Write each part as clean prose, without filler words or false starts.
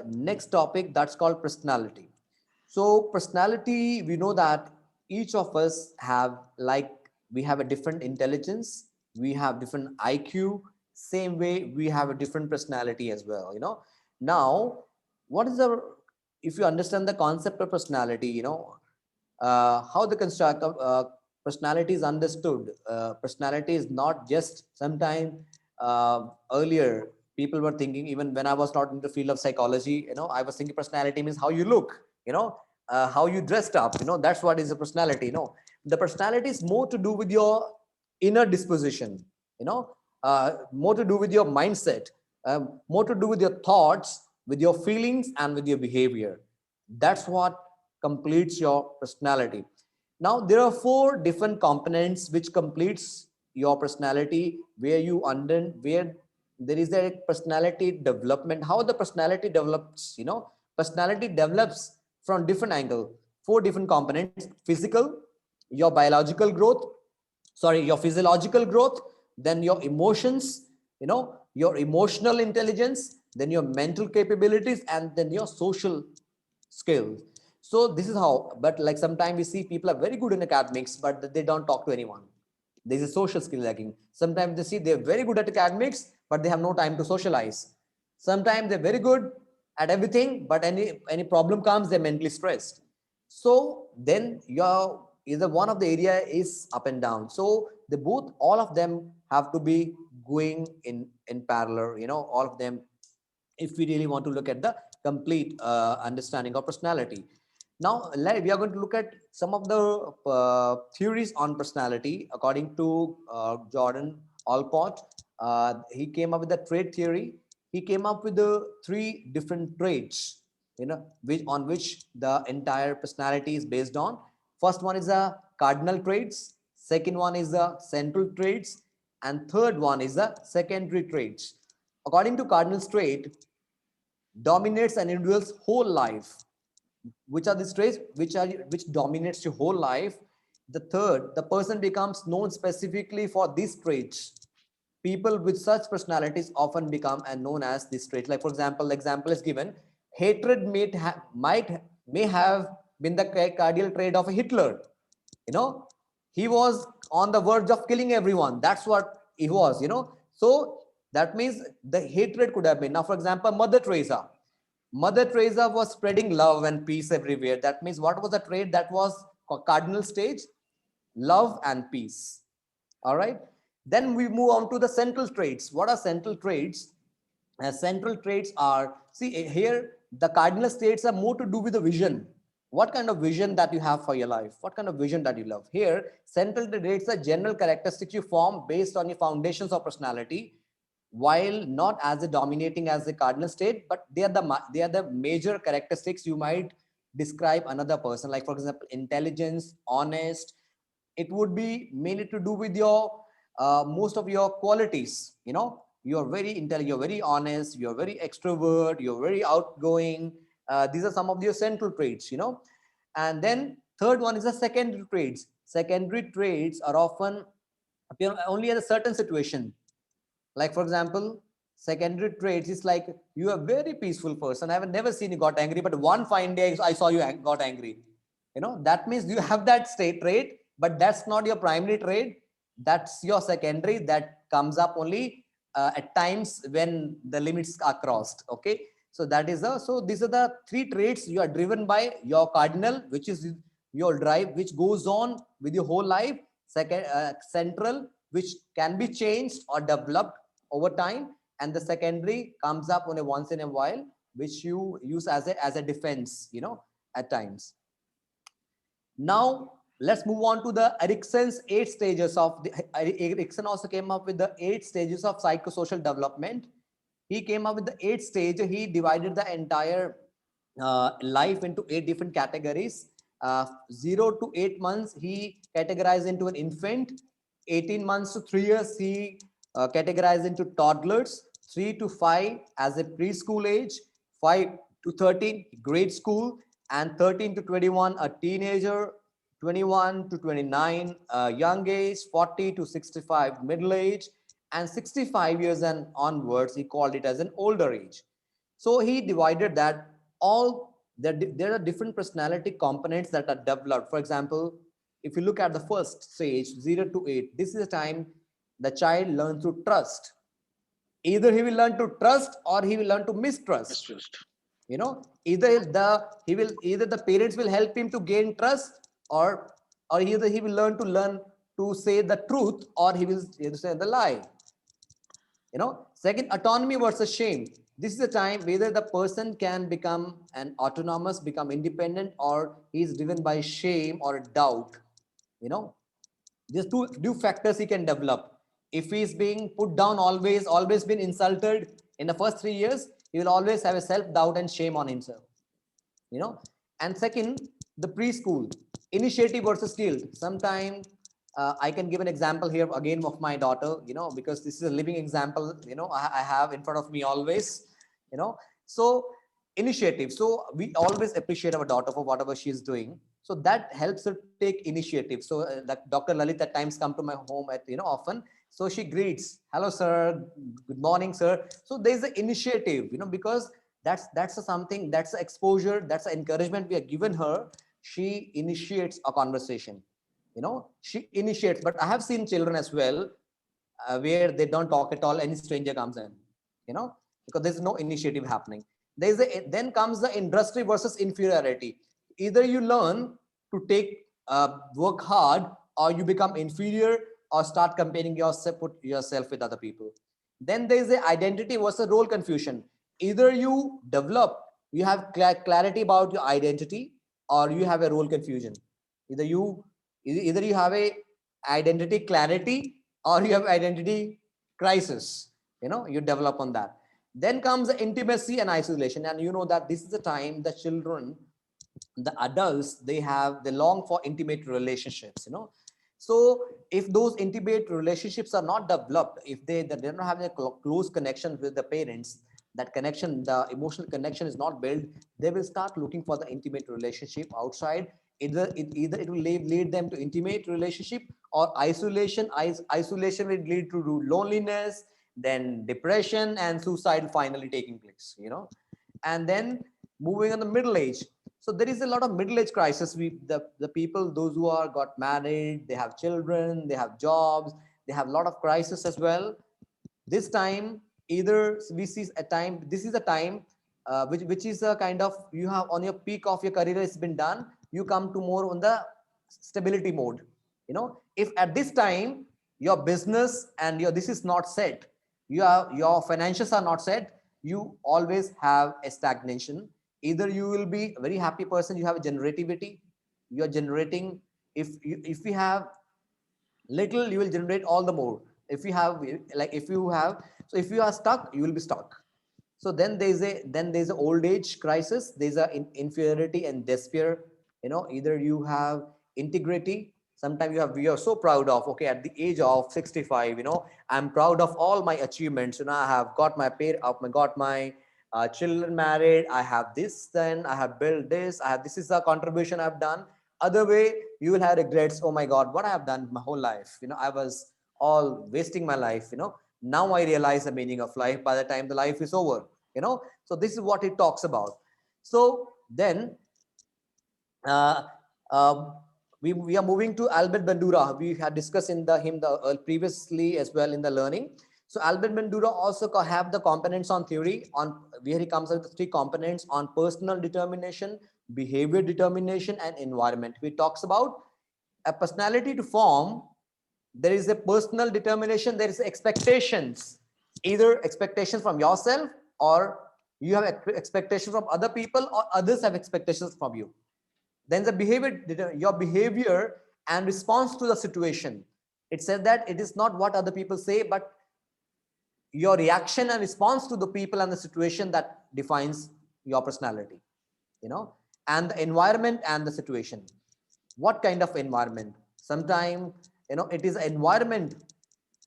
Next topic, that's called personality. So personality, we know that each of us have, like, we have a different intelligence, we have different IQ, same way we have a different personality as well. Now, what is the, if you understand the concept of personality, how the construct of personality is understood. Personality is not just sometime earlier people were thinking, even when I was not in the field of psychology, I was thinking personality means how you look, how you dressed up, that's what is a personality. The personality is more to do with your inner disposition, more to do with your mindset, more to do with your thoughts, with your feelings, and with your behavior. That's what completes your personality. Now there are four different components which completes your personality, where you under where there is a personality development. How the personality develops, personality develops from different angle. Four different components: physical, your biological growth, sorry, your physiological growth, then your emotions, your emotional intelligence, then your mental capabilities, and then your social skills. So this is how. But like sometimes we see people are very good in academics, but they don't talk to anyone. There's a social skill lacking. Sometimes they see they're very good at academics, but they have no time to socialize. Sometimes they're very good at everything, but any problem comes, they're mentally stressed. So then your either one of the area is up and down. So the both, all of them have to be going in parallel. All of them, if we really want to look at the complete understanding of personality. Now, we are going to look at some of the theories on personality according to Jordan Alport. He came up with the trait theory. He came up with the three different traits, on which the entire personality is based on. First one is the cardinal traits. Second one is the central traits, and third one is the secondary traits. According to cardinal trait, dominates an individual's whole life. Which are these traits which dominates your whole life? The third, the person becomes known specifically for these traits. People with such personalities often become and known as these traits. Like for example, the example is given: hatred may have been the cardinal trait of a Hitler. He was on the verge of killing everyone. That's what he was. So that means the hatred could have been. Now for example, Mother Teresa was spreading love and peace everywhere. That means what was the trait that was cardinal stage? Love and peace. All right. Then we move on to the central traits. What are central traits? Central traits are, see here, the cardinal states are more to do with the vision. What kind of vision that you have for your life? What kind of vision that you love? Here, central traits are general characteristics you form based on your foundations of personality, while not as a dominating as the cardinal state, but they are the major characteristics you might describe another person. Like for example, intelligence, honest. It would be mainly to do with your most of your qualities. You're very intelligent, you're very honest, you're very extrovert, you're very outgoing. These are some of your central traits. And then third one is the secondary traits. Secondary traits are often appear only at a certain situation. Like for example, secondary traits is like you are a very peaceful person. I have never seen you got angry, but one fine day I saw you got angry. That means you have that state trait, but that's not your primary trait. That's your secondary that comes up only at times when the limits are crossed. Okay, so that is the so these are the three traits you are driven by: your cardinal, which is your drive, which goes on with your whole life; second, central, which can be changed or developed over time; and the secondary comes up on a once in a while, which you use as a defense, at times. Now let's move on to the Erickson's 8 stages of the Erickson also came up with the 8 stages of psychosocial development. He came up with the 8 stage. He divided the entire life into 8 different categories. 0 to 8 months he categorized into an infant. 18 months to 3 years he categorized into toddlers. 3 to 5 as a preschool age. 5 to 13 grade school, and 13 to 21 a teenager. 21 to 29 young age. 40 to 65 middle age, and 65 years and onwards he called it as an older age. So he divided that all there are different personality components that are developed. For example, if you look at the first stage, 0 to 8, this is the time the child learns to trust. Either he will learn to trust or he will learn to mistrust. Mistrust. Either the parents will help him to gain trust, or either he will learn to say the truth, or he will say the lie. Second, autonomy versus shame. This is a time whether the person can become an autonomous, become independent, or he is driven by shame or doubt. you know these two factors he can develop. If he is being put down, always been insulted in the first 3 years, he will always have a self doubt and shame on himself. you know and second, the preschool, initiative versus guilt. Sometimes I can give an example here again of my daughter, because this is a living example, I have in front of me always. So initiative, so we always appreciate our daughter for whatever she is doing, so that helps her take initiative. So that Dr. Lalit at times come to my home at often, so she greets, hello sir, good morning sir. So there's an initiative, because that's something, that's exposure, that's encouragement we have given her. She initiates a conversation. She initiates. But I have seen children as well, where they don't talk at all, any stranger comes in, you know because there's no initiative happening. Then comes the industry versus inferiority. Either you learn to take work hard, or you become inferior, or start comparing yourself, put yourself with other people. Then there is the identity versus role confusion. Either you develop, you have clarity about your identity, or you have a role confusion. Either you have a identity clarity, or you have identity crisis. You develop on that. Then comes the intimacy and isolation, and you know that this is the time the children, the adults, they long for intimate relationships. So if those intimate relationships are not developed, if they don't have a close connection with the parents, that connection, the emotional connection is not built, they will start looking for the intimate relationship outside. Either it will lead them to intimate relationship, or isolation. Isolation will lead to loneliness, then depression, and suicide finally taking place. And then moving on the middle age. So there is a lot of middle age crisis. The people, those who are got married, they have children, they have jobs, they have a lot of crisis as well. This time, either we see a time, this is a time which is a kind of, you have on your peak of your career has been done, you come to more on the stability mode. If at this time your business and your this is not set, your financials are not set, you always have a stagnation. Either you will be a very happy person, you have a generativity, you are generating. If you have little, you will generate all the more. If you are stuck, you will be stuck. So then there's a old age crisis, there's a inferiority and despair. Either you have integrity. Sometimes you are so proud of, okay, at the age of 65, I'm proud of all my achievements. I have got my got my children married, I have this, then I have built this, this is the contribution I've done. Other way, you will have regrets, oh my god, what I have done my whole life. I was all wasting my life. Now I realize the meaning of life by the time the life is over. So this is what it talks about. So then uh, um, we are moving to Albert Bandura. We had discussed in previously as well in the learning. So Albert Bandura also have the components on theory, on where he comes up with 3 components on personal determination, behavior determination, and environment. He talks about a personality to form. There is a personal determination, there is expectations, either expectations from yourself, or you have expectations from other people, or others have expectations from you. Then the behavior, your behavior and response to the situation. It said that it is not what other people say, but your reaction and response to the people and the situation that defines your personality. And the environment and the situation. What kind of environment? Sometimes it is environment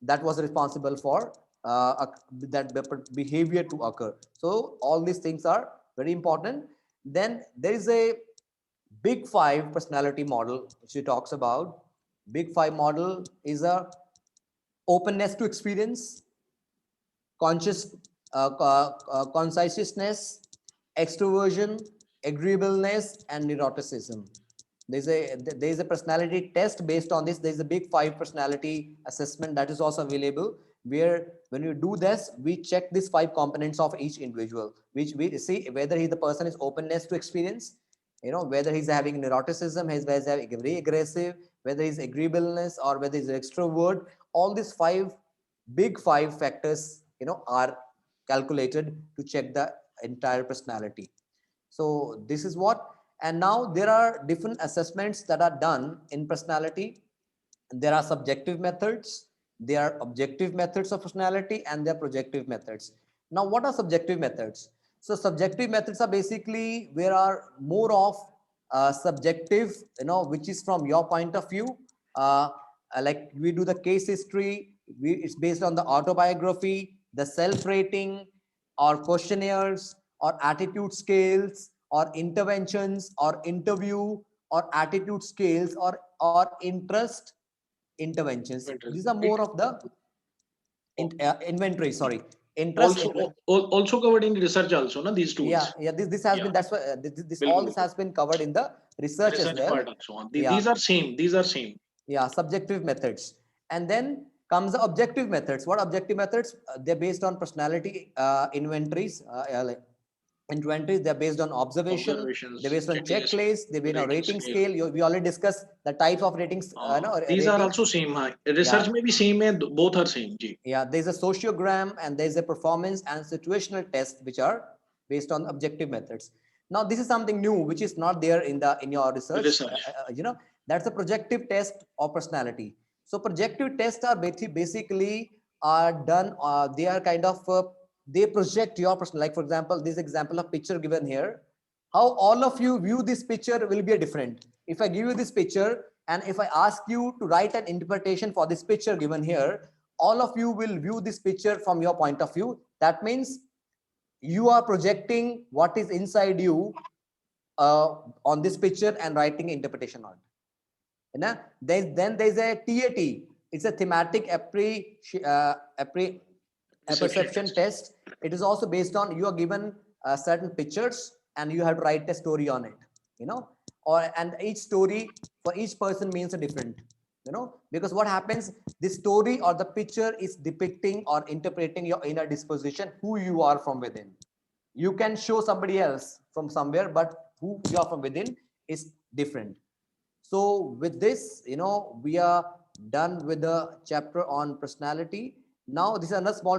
that was responsible for that behavior to occur. So all these things are very important. Then there is a Big Five personality model which he talks about. Big Five model is a openness to experience, conscious conciseness, extroversion, agreeableness, and neuroticism. There's a personality test based on this. There's a big 5 personality assessment that is also available, where when you do this, we check these 5 components of each individual, which we see whether the person is openness to experience, whether he's having neuroticism, whether he's very aggressive, whether he's agreeableness, or whether he's an extrovert. All these 5 factors, are calculated to check the entire personality. So this is what. And now there are different assessments that are done in personality. There are subjective methods, there are objective methods of personality, and there are projective methods. Now, what are subjective methods? So subjective methods are basically where are more of subjective, which is from your point of view. Like we do the case history, it's based on the autobiography, the self-rating, or questionnaires, or attitude scales, or interventions, or interview, or attitude scales, or interest interventions. Interesting. These are more of the inventory. Sorry, interest. Also covered in research also, no, these Yeah, tools. yeah. This has Yeah, been, that's why this all bilkul. this has been covered in the research as Research well. part also. Yeah, These are same. These are same. yeah. Subjective methods, and then comes the objective methods. What objective methods? They're based on personality inventories. Like inventories, they're based on observation, they're Observations, based on checklist, checklist, they're based on rating rating scale. scale. We already discussed the types of ratings, These are ratings. also same. हाँ. Yeah, Research में भी same है. Both are same. Ji. yeah. There's a sociogram and there's a performance and situational test, which are based on objective methods. Now this is something new which is not there in your research. Research. That's a projective test of personality. So projective tests are basically are done, they are kind of they project your person. Like for example, this example of picture given here, how all of you view this picture will be a different. If I give you this picture and if I ask you to write an interpretation for this picture given here, all of you will view this picture from your point of view. That means you are projecting what is inside you on this picture and writing interpretation on it. Then there's a TAT. It's a thematic perception test. It is also based on you are given certain pictures and you have to write a story on it. And each story for each person means a different. Because what happens, the story or the picture is depicting or interpreting your inner disposition, who you are from within. You can show somebody else from somewhere, but who you are from within is different. So with this, we are done with the chapter on personality. Now this is another small